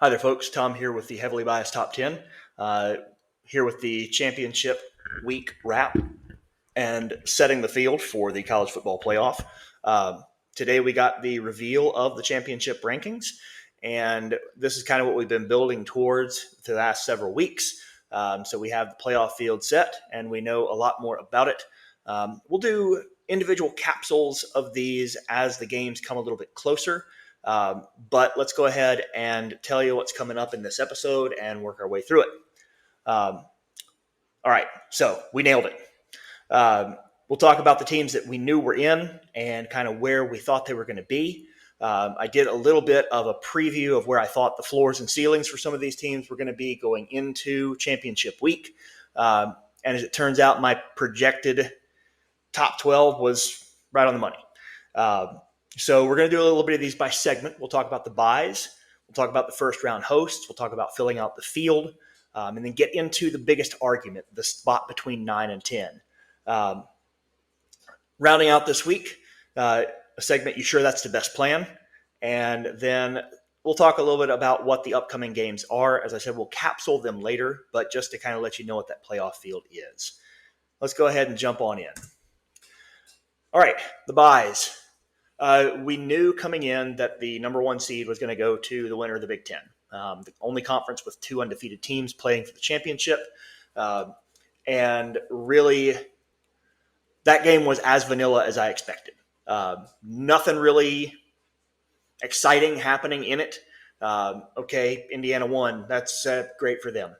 Hi there, folks. Tom here with the Heavily Biased Top 10. Here with the championship week wrap and setting the field for the college football playoff. Today we got the reveal of the championship rankings, and this is kind of what we've been building towards the last several weeks. So we have the playoff field set, and we know a lot more about it. We'll do individual capsules of these as the games come a little bit closer. But let's go ahead and tell you what's coming up in this episode and work our way through it. All right, so we nailed it. We'll talk about the teams that we knew were in and kind of where we thought they were going to be. I did a little bit of a preview of where I thought the floors and ceilings for some of these teams were going to be going into championship week. And as it turns out, my projected top 12 was right on the money. So we're going to do a little bit of these by segment. We'll talk about the buys. We'll talk about the first round hosts. We'll talk about filling out the field, and then get into the biggest argument, the spot between 9 and 10. Rounding out this week, a segment, You Sure That's the Best Plan? And then we'll talk a little bit about what the upcoming games are. As I said, we'll capsule them later, but just to kind of let you know what that playoff field is. Let's go ahead and jump on in. All right, the buys. We knew coming in that the number one seed was going to go to the winner of the Big Ten, the only conference with two undefeated teams playing for the championship. And really, that game was as vanilla as I expected. Nothing really exciting happening in it. Okay, Indiana won. That's great for them.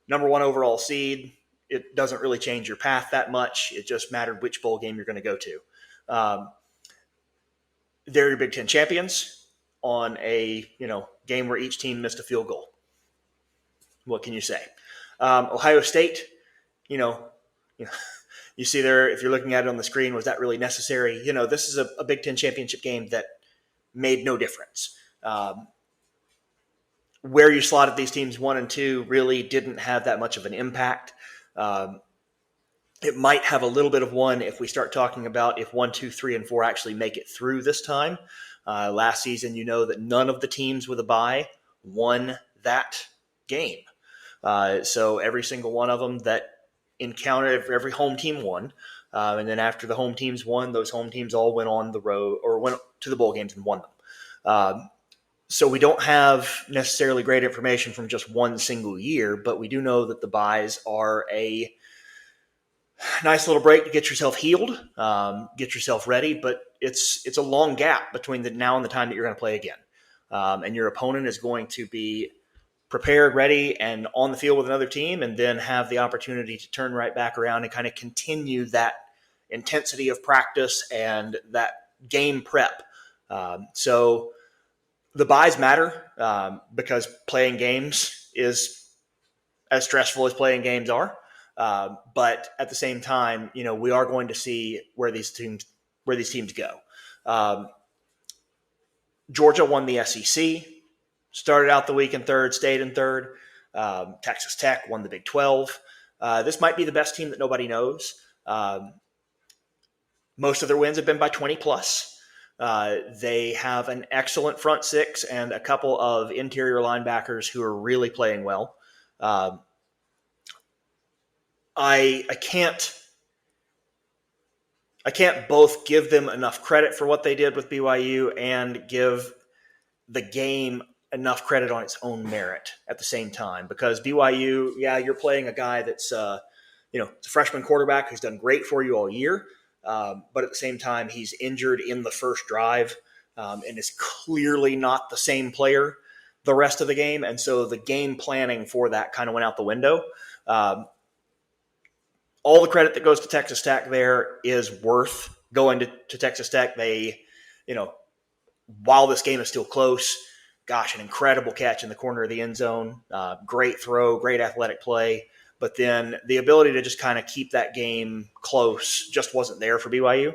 Number one overall seed, it doesn't really change your path that much. It just mattered which bowl game you're going to go to. They're your Big Ten champions on a game where each team missed a field goal. What can you say? Ohio State, you see there, if you're looking at it on the screen, was that really necessary? This is a Big Ten championship game that made no difference. Where you slotted these teams 1 and 2 really didn't have that much of an impact. It might have a little bit of one if we start talking about if 1, 2, 3, and 4 actually make it through this time. Last season, that none of the teams with a bye won that game. So every single one of them that encountered, every home team won. And then after the home teams won, those home teams all went on the road or went to the bowl games and won them. So we don't have necessarily great information from just one single year, but we do know that the buys are a nice little break to get yourself healed, get yourself ready, but it's a long gap between the now and the time that you're going to play again. And your opponent is going to be prepared, ready, and on the field with another team, and then have the opportunity to turn right back around and kind of continue that intensity of practice and that game prep. So the buys matter because playing games is as stressful as playing games are. But at the same time, we are going to see where these teams go. Georgia won the SEC, started out the week in third, stayed in third. Texas Tech won the Big 12. This might be the best team that nobody knows. Most of their wins have been by 20 plus. They have an excellent front six and a couple of interior linebackers who are really playing well. I can't both give them enough credit for what they did with BYU and give the game enough credit on its own merit at the same time. Because BYU, you're playing a guy that's, it's a freshman quarterback who's done great for you all year. But at the same time, he's injured in the first drive and is clearly not the same player the rest of the game. And so the game planning for that kind of went out the window. All the credit that goes to Texas Tech there is worth going to Texas Tech. They, while this game is still close, an incredible catch in the corner of the end zone, great throw, great athletic play. But then the ability to just kind of keep that game close just wasn't there for BYU.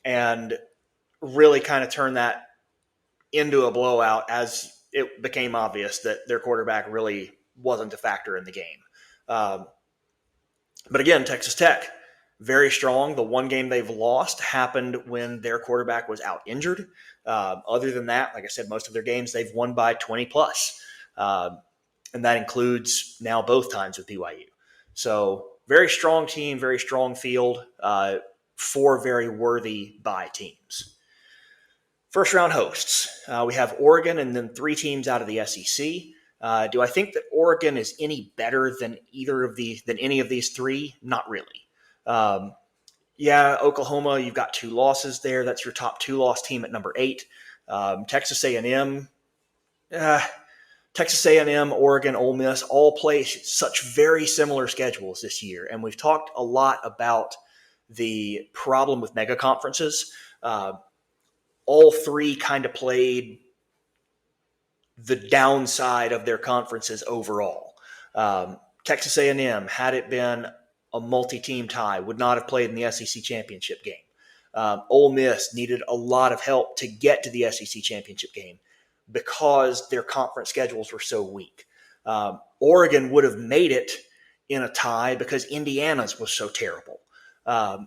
And really kind of turn that into a blowout as it became obvious that their quarterback really wasn't a factor in the game. But again, Texas Tech, very strong. The one game they've lost happened when their quarterback was out injured. Other than that, like I said, most of their games they've won by 20 plus. And that includes now both times with BYU. So very strong team, very strong field, 4 very worthy bye teams. First round hosts. We have Oregon and then 3 teams out of the SEC. Do I think that Oregon is any better than any of these 3? Not really. Oklahoma, you've got 2 losses there. That's your top 2-loss team at number 8. Texas A&M, Oregon, Ole Miss all play such very similar schedules this year. And we've talked a lot about the problem with mega conferences. All 3 kind of played the downside of their conferences overall. Texas A&M, had it been a multi-team tie, would not have played in the SEC championship game. Ole Miss needed a lot of help to get to the SEC championship game because their conference schedules were so weak. Oregon would have made it in a tie because Indiana's was so terrible. But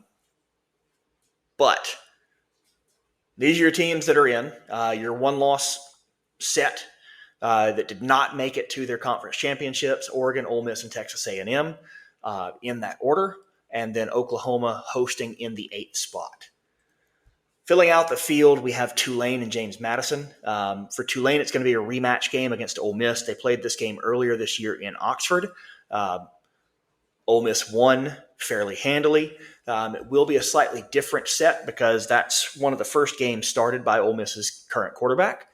these are your teams that are in. Your 1-loss set that did not make it to their conference championships: Oregon, Ole Miss, and Texas A&M in that order, and then Oklahoma hosting in the 8th spot. Filling out the field, we have Tulane and James Madison. For Tulane, it's going to be a rematch game against Ole Miss. They played this game earlier this year in Oxford. Ole Miss won fairly handily. It will be a slightly different set because that's one of the first games started by Ole Miss's current quarterback.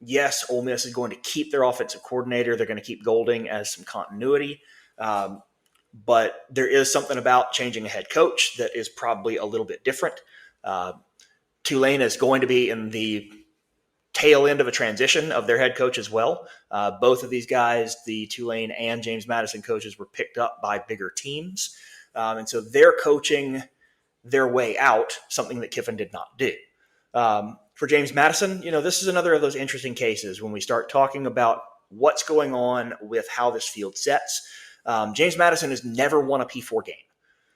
Yes, Ole Miss is going to keep their offensive coordinator. They're going to keep Golding as some continuity. But there is something about changing a head coach that is probably a little bit different. Tulane is going to be in the tail end of a transition of their head coach as well. Both of these guys, the Tulane and James Madison coaches, were picked up by bigger teams. And so they're coaching their way out, something that Kiffin did not do. For James Madison, this is another of those interesting cases when we start talking about what's going on with how this field sets. James Madison has never won a P4 game.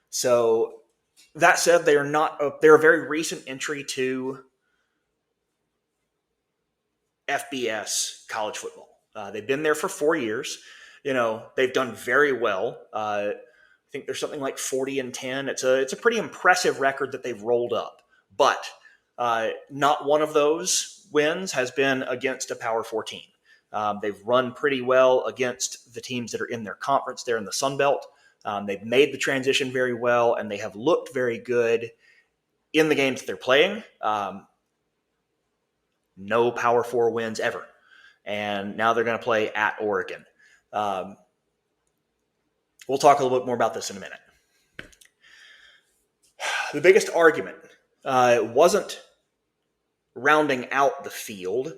So that said, they're a very recent entry to FBS college football. They've been there for 4 years. They've done very well. I think there's something like 40-10. It's a pretty impressive record that they've rolled up. But not one of those wins has been against a Power 4 team. They've run pretty well against the teams that are in their conference there in the Sun Belt. They've made the transition very well, and they have looked very good in the games that they're playing. No Power 4 wins ever. And now they're going to play at Oregon. We'll talk a little bit more about this in a minute. The biggest argument wasn't rounding out the field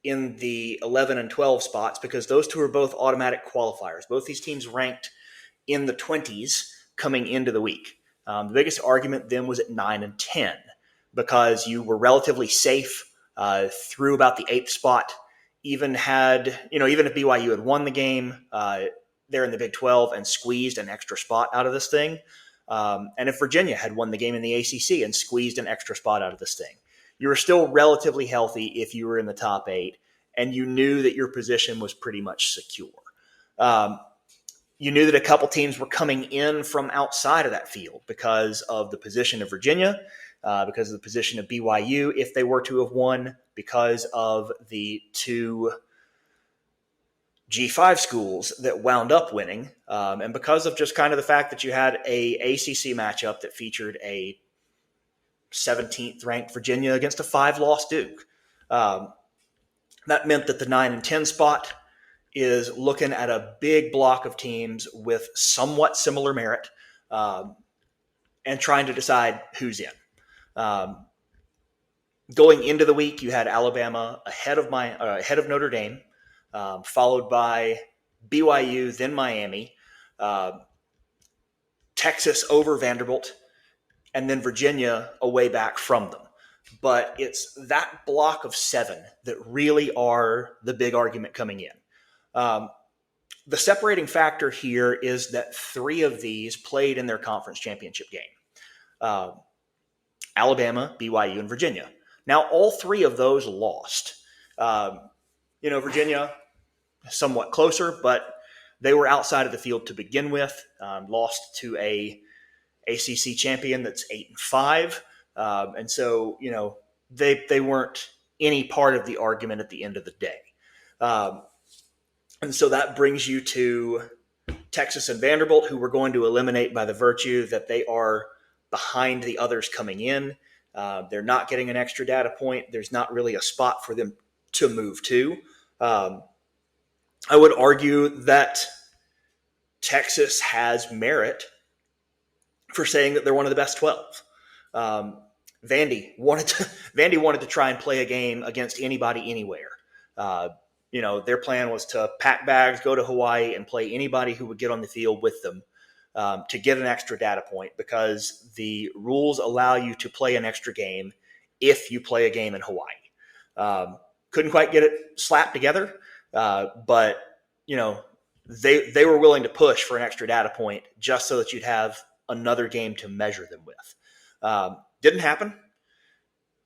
in the 11 and 12 spots, because those 2 are both automatic qualifiers. Both these teams ranked in the 20s coming into the week. The biggest argument then was at 9 and 10, because you were relatively safe through about the 8th spot. Even if BYU had won the game there in the Big 12 and squeezed an extra spot out of this thing, and if Virginia had won the game in the ACC and squeezed an extra spot out of this thing, you were still relatively healthy if you were in the top 8, and you knew that your position was pretty much secure. You knew that a couple teams were coming in from outside of that field because of the position of Virginia, because of the position of BYU if they were to have won, because of the 2 G5 schools that wound up winning, and because of just kind of the fact that you had a ACC matchup that featured a 17th ranked Virginia against a 5-loss Duke. That meant that the 9 and 10 spot is looking at a big block of teams with somewhat similar merit, and trying to decide who's in. Going into the week, you had Alabama ahead of Notre Dame, followed by BYU, then Miami, Texas over Vanderbilt, and then Virginia away back from them. But it's that block of 7 that really are the big argument coming in. The separating factor here is that 3 of these played in their conference championship game. Alabama, BYU, and Virginia. Now, all 3 of those lost. Virginia, somewhat closer, but they were outside of the field to begin with. Lost to a ACC champion that's 8-5, and so they weren't any part of the argument at the end of the day. And so that brings you to Texas and Vanderbilt, who we're going to eliminate by the virtue that they are behind the others coming in. They're not getting an extra data point. There's not really a spot for them to move to. I would argue that Texas has merit for saying that they're one of the best 12. Vandy wanted to try and play a game against anybody anywhere. Their plan was to pack bags, go to Hawaii, and play anybody who would get on the field with them to get an extra data point, because the rules allow you to play an extra game if you play a game in Hawaii. Couldn't quite get it slapped together, but they were willing to push for an extra data point just so that you'd have another game to measure them with. Didn't happen.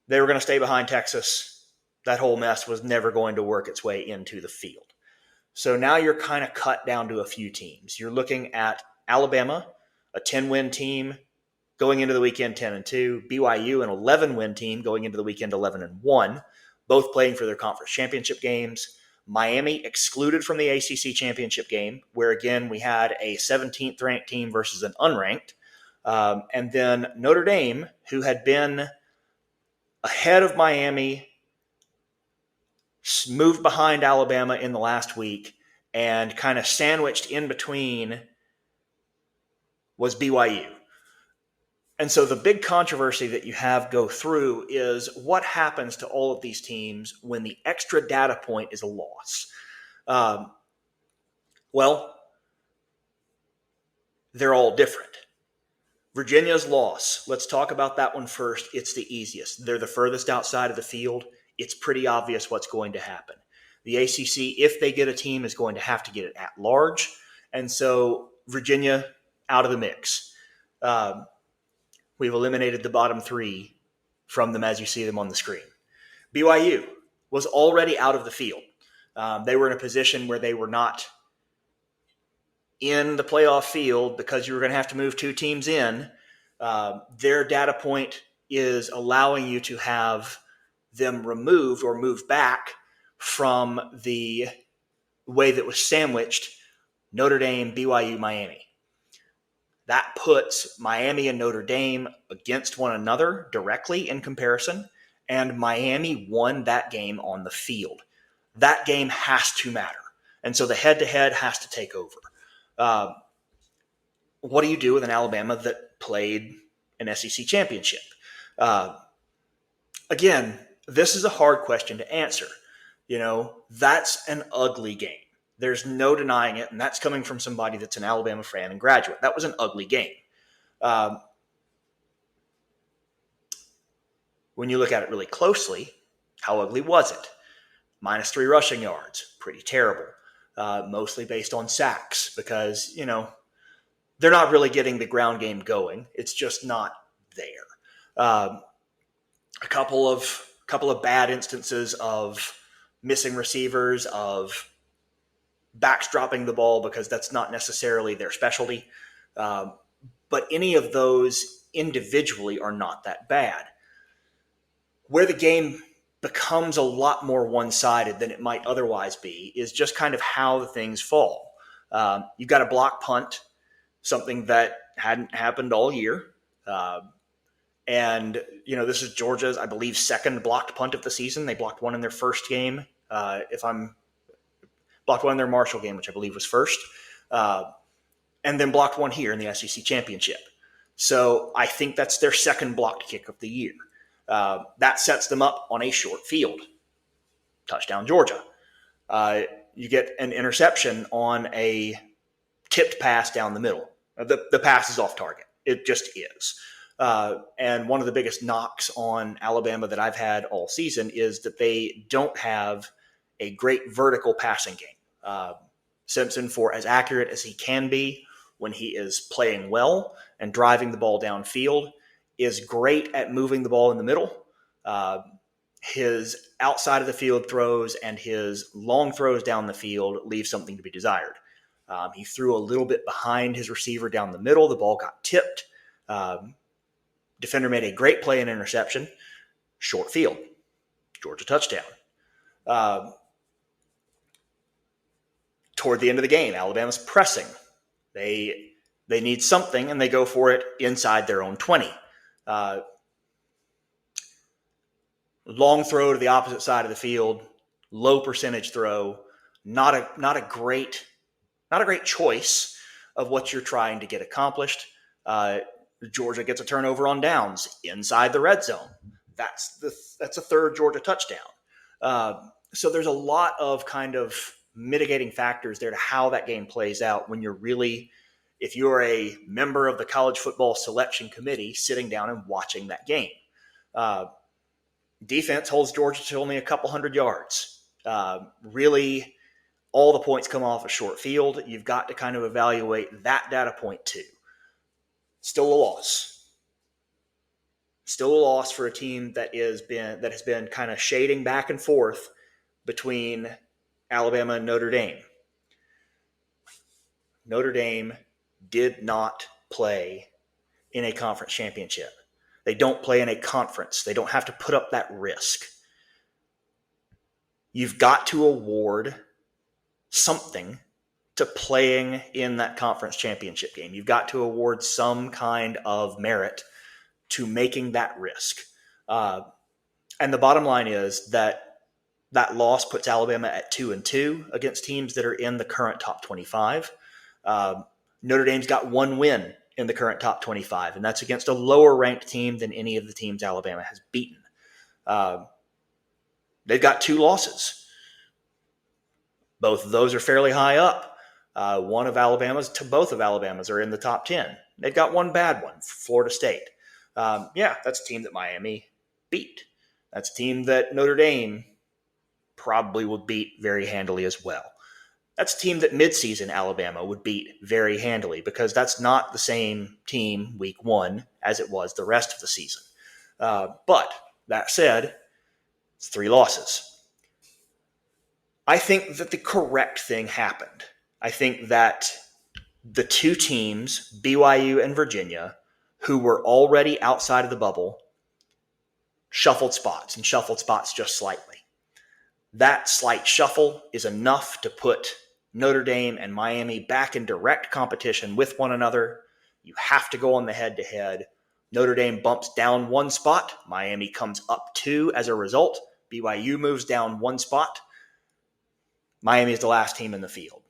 They were going to stay behind Texas. That whole mess was never going to work its way into the field. So now you're kind of cut down to a few teams. You're looking at Alabama, a 10-win team going into the weekend 10-2, BYU, an 11-win team going into the weekend 11-1, both playing for their conference championship games. Miami excluded from the ACC championship game, where again we had a 17th ranked team versus an unranked. And then Notre Dame, who had been ahead of Miami, moved behind Alabama in the last week, and kind of sandwiched in between was BYU. And so the big controversy that you have go through is what happens to all of these teams when the extra data point is a loss. Well, they're all different. Virginia's loss, let's talk about that one first. It's the easiest. They're the furthest outside of the field. It's pretty obvious what's going to happen. The ACC, if they get a team, is going to have to get it at large. And so Virginia out of the mix. We've eliminated the bottom 3 from them as you see them on the screen. BYU was already out of the field. They were in a position where they were not in the playoff field because you were going to have to move 2 teams in. Their data point is allowing you to have them removed or moved back from the way that was sandwiched Notre Dame, BYU, Miami. That puts Miami and Notre Dame against one another directly in comparison, and Miami won that game on the field. That game has to matter, and so the head-to-head has to take over. What do you do with an Alabama that played an SEC championship? Again, this is a hard question to answer. That's an ugly game. There's no denying it, and that's coming from somebody that's an Alabama fan and graduate. That was an ugly game. When you look at it really closely, how ugly was it? -3 rushing yards, pretty terrible. Mostly based on sacks because, they're not really getting the ground game going. It's just not there. A couple of bad instances of missing receivers, of backs dropping the ball because that's not necessarily their specialty. But any of those individually are not that bad. Where the game becomes a lot more one-sided than it might otherwise be is just kind of how the things fall. You've got a block punt, something that hadn't happened all year. And this is Georgia's, I believe, second blocked punt of the season. They blocked one in their first game. Blocked one in their Marshall game, which I believe was first, and then blocked one here in the SEC championship. So I think that's their second blocked kick of the year. That sets them up on a short field. Touchdown, Georgia. You get an interception on a tipped pass down the middle. The pass is off target. It just is. And one of the biggest knocks on Alabama that I've had all season is that they don't have a great vertical passing game. Simpson, for as accurate as he can be when he is playing well and driving the ball downfield, is great at moving the ball in the middle. His outside of the field throws and his long throws down the field leave something to be desired. He threw a little bit behind his receiver down the middle. The ball got tipped. Defender made a great play and interception. Short field. Georgia touchdown. Toward the end of the game, Alabama's pressing. They need something, and they go for it inside their own 20. Long throw to the opposite side of the field, low percentage throw, not a great choice of what you're trying to get accomplished. Georgia gets a turnover on downs inside the red zone. That's a third Georgia touchdown. So there's a lot of kind of mitigating factors there to how that game plays out when if you're a member of the college football selection committee sitting down and watching that game. Defense holds Georgia to only a couple hundred yards. Really, all the points come off a short field. You've got to kind of evaluate that data point too. Still a loss. Still a loss for a team that has been kind of shading back and forth between Alabama and Notre Dame. Notre Dame did not play in a conference championship. They don't play in a conference. They don't have to put up that risk. You've got to award something to playing in that conference championship game. You've got to award some kind of merit to making that risk. And the bottom line is that loss puts Alabama at 2-2 against teams that are in the current top 25. Notre Dame's got one win in the current top 25, and that's against a lower ranked team than any of the teams Alabama has beaten. They've got two losses. Both of those are fairly high up. Both of Alabama's are in the top 10. They've got one bad one, Florida State. That's a team that Miami beat. That's a team that Notre Dame probably would beat very handily as well. That's a team that midseason Alabama would beat very handily because that's not the same team week one as it was the rest of the season. But that said, it's 3 losses. I think that the correct thing happened. I think that the two teams, BYU and Virginia, who were already outside of the bubble, shuffled spots just slightly. That slight shuffle is enough to put Notre Dame and Miami back in direct competition with one another. You have to go on the head-to-head. Notre Dame bumps down 1 spot. Miami comes up 2 as a result. BYU moves down 1 spot. Miami is the last team in the field,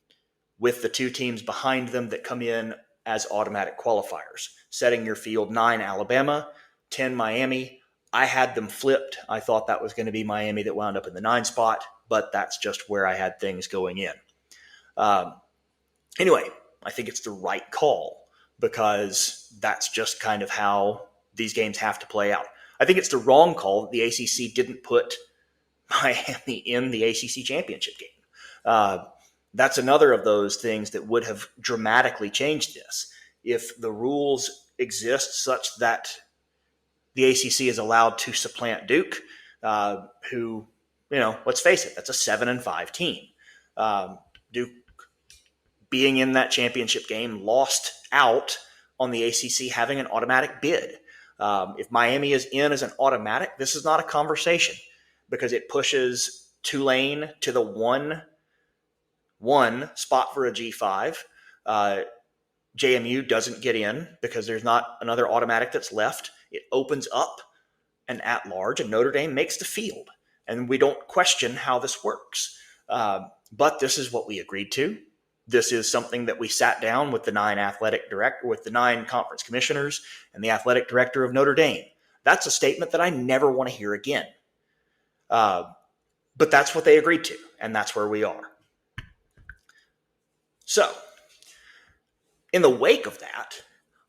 with the 2 teams behind them that come in as automatic qualifiers, setting your field 9 Alabama, 10 Miami. I had them flipped. I thought that was going to be Miami that wound up in the 9 spot, but that's just where I had things going in. Anyway, I think it's the right call because that's just kind of how these games have to play out. I think it's the wrong call that the ACC didn't put Miami in the ACC championship game. That's another of those things that would have dramatically changed this. If the rules exist such that the ACC is allowed to supplant Duke, who, let's face it, that's a 7-5 team. Duke, being in that championship game, lost out on the ACC having an automatic bid. If Miami is in as an automatic, this is not a conversation because it pushes Tulane to the one spot for a G5. JMU doesn't get in because there's not another automatic that's left. It opens up an at-large, and Notre Dame makes the field. And we don't question how this works. But this is what we agreed to. This is something that we sat down with the 9 conference commissioners and the athletic director of Notre Dame. That's a statement that I never want to hear again. But that's what they agreed to, and that's where we are. So, in the wake of that,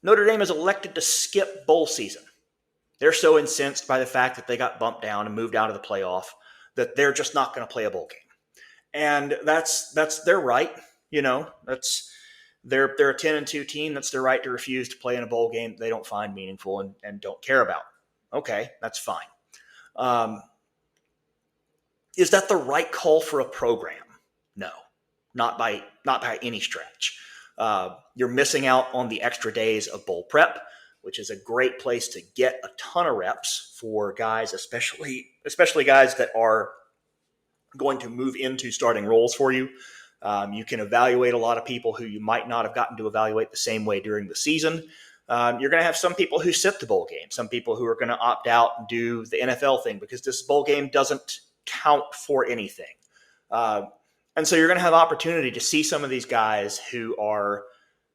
Notre Dame is elected to skip bowl season. They're so incensed by the fact that they got bumped down and moved out of the playoff that they're just not going to play a bowl game. And that's their right. They're a 10-2 team. That's their right to refuse to play in a bowl game they don't find meaningful and don't care about. Okay, that's fine. Is that the right call for a program? No, not by any stretch. You're missing out on the extra days of bowl prep, which is a great place to get a ton of reps for guys, especially guys that are going to move into starting roles for you. You can evaluate a lot of people who you might not have gotten to evaluate the same way during the season. You're going to have some people who sit the bowl game, some people who are going to opt out and do the NFL thing because this bowl game doesn't count for anything. And so you're going to have opportunity to see some of these guys who are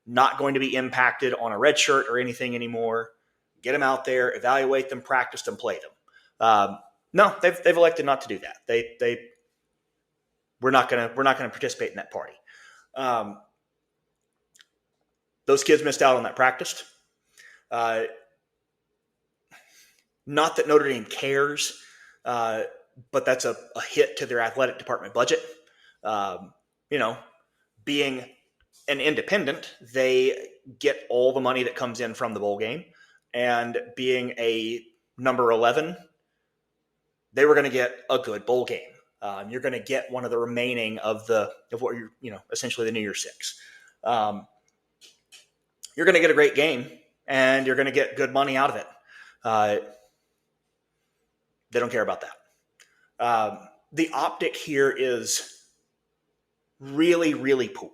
not going to be impacted on a red shirt or anything anymore. Get them out there, evaluate them, practice them, play them. No, they've elected not to do that. We're not going to participate in that party. Those kids missed out on that practice. Not that Notre Dame cares, but that's a hit to their athletic department budget. Being an independent, they get all the money that comes in from the bowl game, and being a number 11, they were going to get a good bowl game. You're going to get one of the remaining of what you're, essentially the New Year's Six. You're going to get a great game, and you're going to get good money out of it. They don't care about that. The optic here is really, really poor.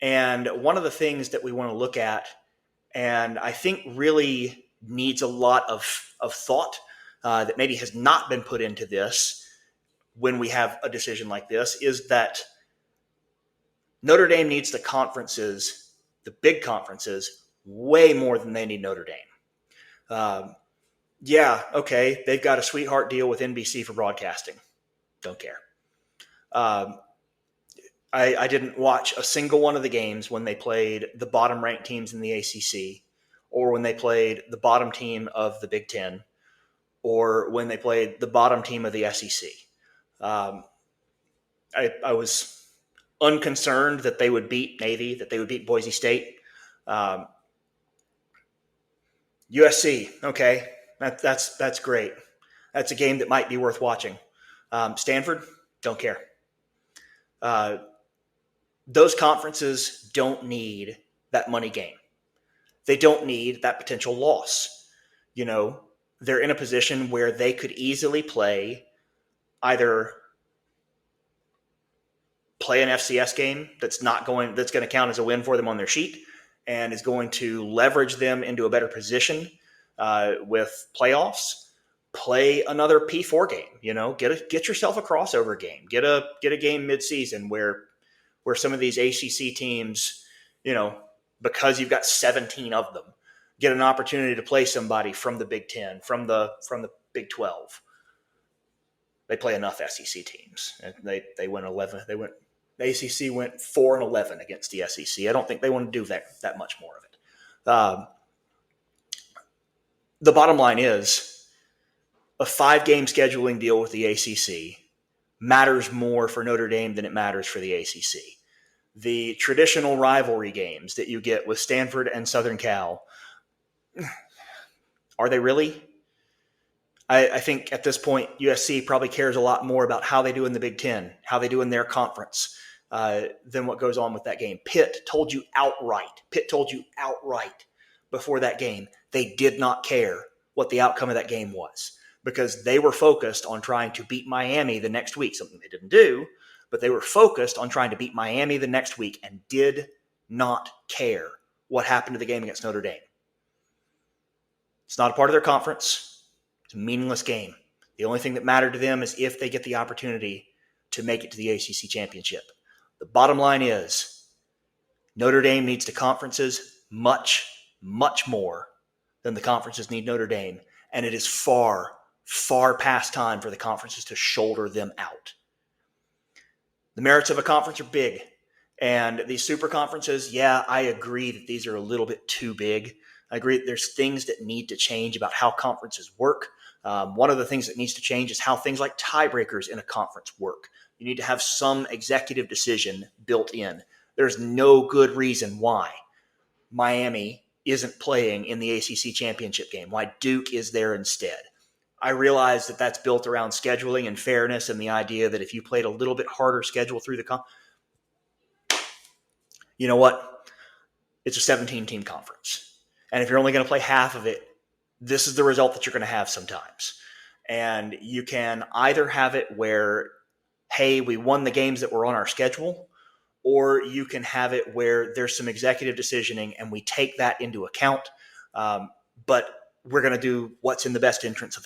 And one of the things that we want to look at, and I think really needs a lot of thought that maybe has not been put into this when we have a decision like this, is that Notre Dame needs the conferences, the big conferences, way more than they need Notre Dame. Okay, they've got a sweetheart deal with NBC for broadcasting. Don't care. I didn't watch a single one of the games when they played the bottom-ranked teams in the ACC, or when they played the bottom team of the Big Ten, or when they played the bottom team of the SEC. I was unconcerned that they would beat Navy, that they would beat Boise State. USC, okay, that's great. That's a game that might be worth watching. Stanford, don't care. Those conferences don't need that money game. They don't need that potential loss. They're in a position where they could easily either play an FCS game that's going to count as a win for them on their sheet and is going to leverage them into a better position with playoffs. Play another P4 game. Get yourself a crossover game. Get a game midseason where some of these ACC teams, because you've got 17 of them, get an opportunity to play somebody from the Big Ten, from the Big 12. They play enough SEC teams, and they went 11. The ACC went 4-11 against the SEC. I don't think they want to do that much more of it. The bottom line is a 5-game scheduling deal with the ACC matters more for Notre Dame than it matters for the ACC. The traditional rivalry games that you get with Stanford and Southern Cal, are they really? I think at this point, USC probably cares a lot more about how they do in the Big Ten, how they do in their conference, than what goes on with that game. Pitt told you outright before that game, they did not care what the outcome of that game was, because they were focused on trying to beat Miami the next week, something they didn't do, but they were focused on trying to beat Miami the next week and did not care what happened to the game against Notre Dame. It's not a part of their conference. It's a meaningless game. The only thing that mattered to them is if they get the opportunity to make it to the ACC championship. The bottom line is Notre Dame needs the conferences much, much more than the conferences need Notre Dame, and it is far, far past time for the conferences to shoulder them out. The merits of a conference are big, and these super conferences, I agree that these are a little bit too big. I agree that there's things that need to change about how conferences work. One of the things that needs to change is how things like tiebreakers in a conference work. You need to have some executive decision built in. There's no good reason why Miami isn't playing in the ACC championship game, why Duke is there instead. I realize that that's built around scheduling and fairness and the idea that if you played a little bit harder schedule through you know what? It's a 17-team conference. And if you're only going to play half of it, this is the result that you're going to have sometimes. And you can either have it where, hey, we won the games that were on our schedule, or you can have it where there's some executive decisioning and we take that into account. But we're going to do what's in the best interest of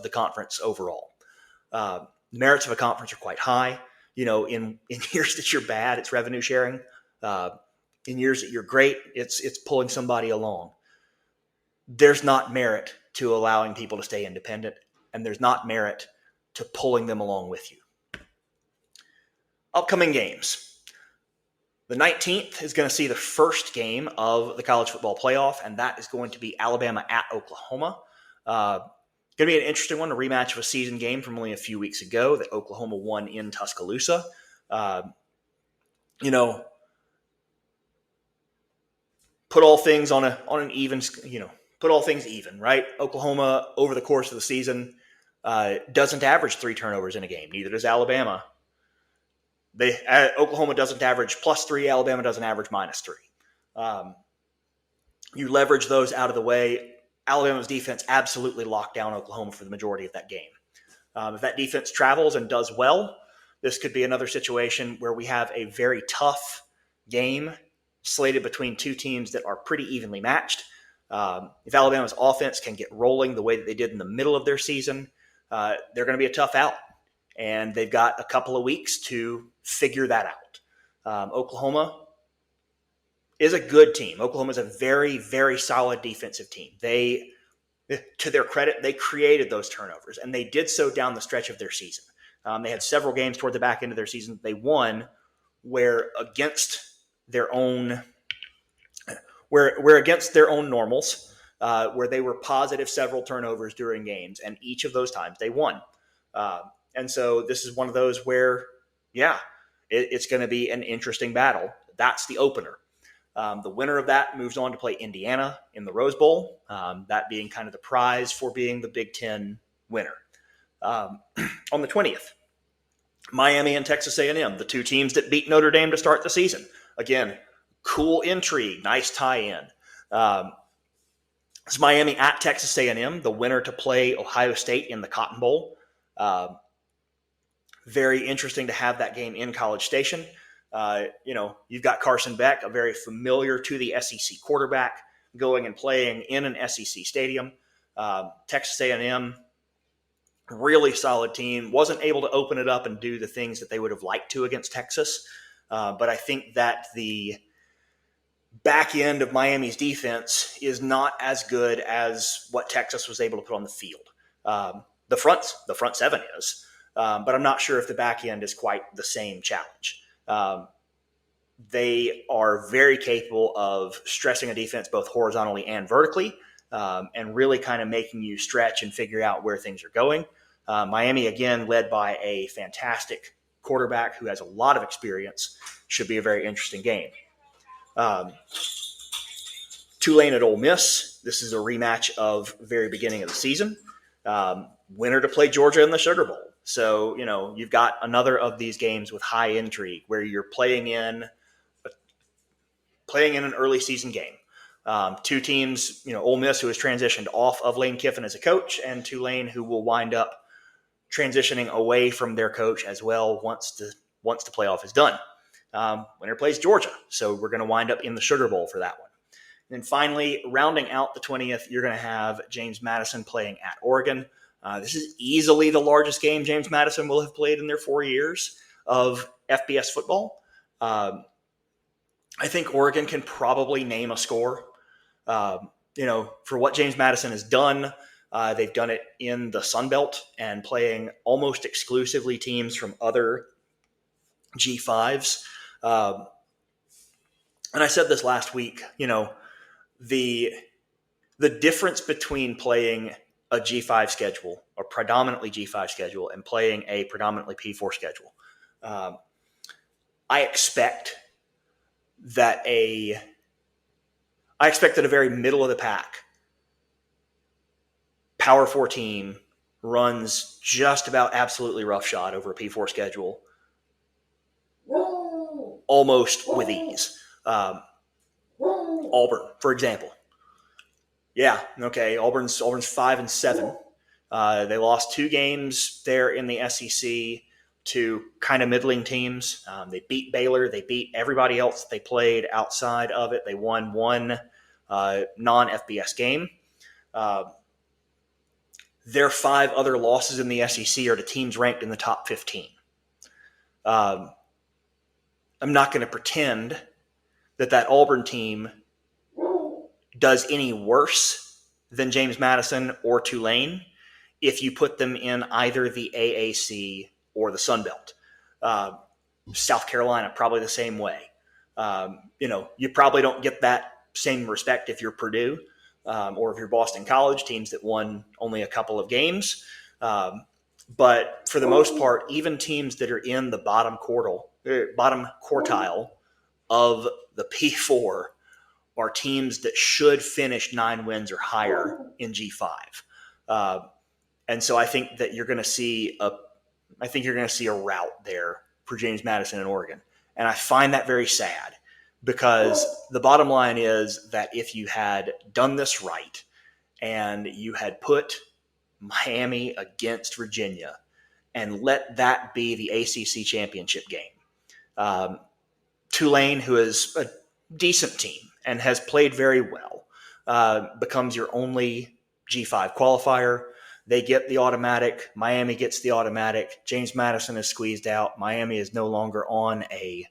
the conference overall. Merits of a conference are quite high. In years that you're bad, it's revenue sharing. In years that you're great, it's pulling somebody along. There's not merit to allowing people to stay independent, and there's not merit to pulling them along with you. Upcoming games. The 19th is going to see the first game of the college football playoff, and that is going to be Alabama at Oklahoma. Going to be an interesting one, a rematch of a season game from only a few weeks ago that Oklahoma won in Tuscaloosa. Put all things on an even, put all things even, right? Oklahoma over the course of the season doesn't average 3 turnovers in a game. Neither does Alabama. Oklahoma doesn't average +3. Alabama doesn't average -3. You leverage those out of the way. Alabama's defense absolutely locked down Oklahoma for the majority of that game. If that defense travels and does well, this could be another situation where we have a very tough game slated between two teams that are pretty evenly matched. If Alabama's offense can get rolling the way that they did in the middle of their season, they're going to be a tough out. And they've got a couple of weeks to figure that out. Oklahoma is a good team. Oklahoma is a very, very solid defensive team. To their credit, they created those turnovers, and they did so down the stretch of their season. They had several games toward the back end of their season they won where against their own normals, where they were positive several turnovers during games, and each of those times they won. And so this is one of those where, it's going to be an interesting battle. That's the opener. The winner of that moves on to play Indiana in the Rose Bowl, that being kind of the prize for being the Big Ten winner. On the 20th, Miami and Texas A&M, the two teams that beat Notre Dame to start the season. Again, cool intrigue, nice tie-in. It's Miami at Texas A&M, the winner to play Ohio State in the Cotton Bowl. Very interesting to have that game in College Station. You've got Carson Beck, a very familiar to the SEC quarterback, going and playing in an SEC stadium. Texas A&M, really solid team. Wasn't able to open it up and do the things that they would have liked to against Texas. But I think that the back end of Miami's defense is not as good as what Texas was able to put on the field. The front seven is, but I'm not sure if the back end is quite the same challenge. They are very capable of stressing a defense both horizontally and vertically, and really kind of making you stretch and figure out where things are going. Miami, again, led by a fantastic quarterback who has a lot of experience, should be a very interesting game. Tulane at Ole Miss. This is a rematch of very beginning of the season. Winner to play Georgia in the Sugar Bowl. So, you've got another of these games with high intrigue where you're playing in an early season game. Two teams, Ole Miss, who has transitioned off of Lane Kiffin as a coach, and Tulane, who will wind up transitioning away from their coach as well once the playoff is done. Winner plays Georgia. So we're going to wind up in the Sugar Bowl for that one. And then finally, rounding out the 20th, you're going to have James Madison playing at Oregon. This is easily the largest game James Madison will have played in their 4 years of FBS football. I think Oregon can probably name a score. For what James Madison has done, they've done it in the Sun Belt and playing almost exclusively teams from other G5s. And I said this last week, the difference between playing a G5 schedule, or predominantly G5 schedule, and playing a predominantly P4 schedule. I expect that a very middle of the pack Power 4 team runs just about absolutely roughshod over a P4 schedule, almost with ease. Auburn, for example. Yeah, okay. Auburn's 5-7. They lost 2 games there in the SEC to kind of middling teams. They beat Baylor. They beat everybody else they played outside of it. They won one non-FBS game. Their 5 other losses in the SEC are to teams ranked in the top 15. I'm not going to pretend that Auburn team does any worse than James Madison or Tulane if you put them in either the AAC or the Sun Belt. South Carolina, probably the same way. You probably don't get that same respect if you're Purdue or if you're Boston College, teams that won only a couple of games. But for the most part, even teams that are in the bottom quartile of the P4 are teams that should finish 9 wins or higher in G5. And so I think that you're going to see a rout there for James Madison and Oregon. And I find that very sad because the bottom line is that if you had done this right and you had put Miami against Virginia and let that be the ACC championship game, Tulane, who is a decent team and has played very well, becomes your only G5 qualifier. They get the automatic. Miami gets the automatic. James Madison is squeezed out. Miami is no longer on an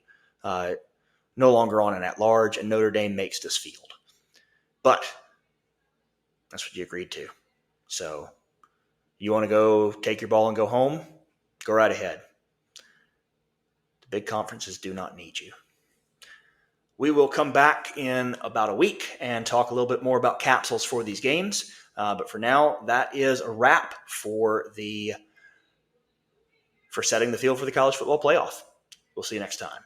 at-large, and Notre Dame makes this field. But that's what you agreed to. So you want to go take your ball and go home? Go right ahead. The big conferences do not need you. We will come back in about a week and talk a little bit more about capsules for these games. But for now, that is a wrap for setting the field for the college football playoff. We'll see you next time.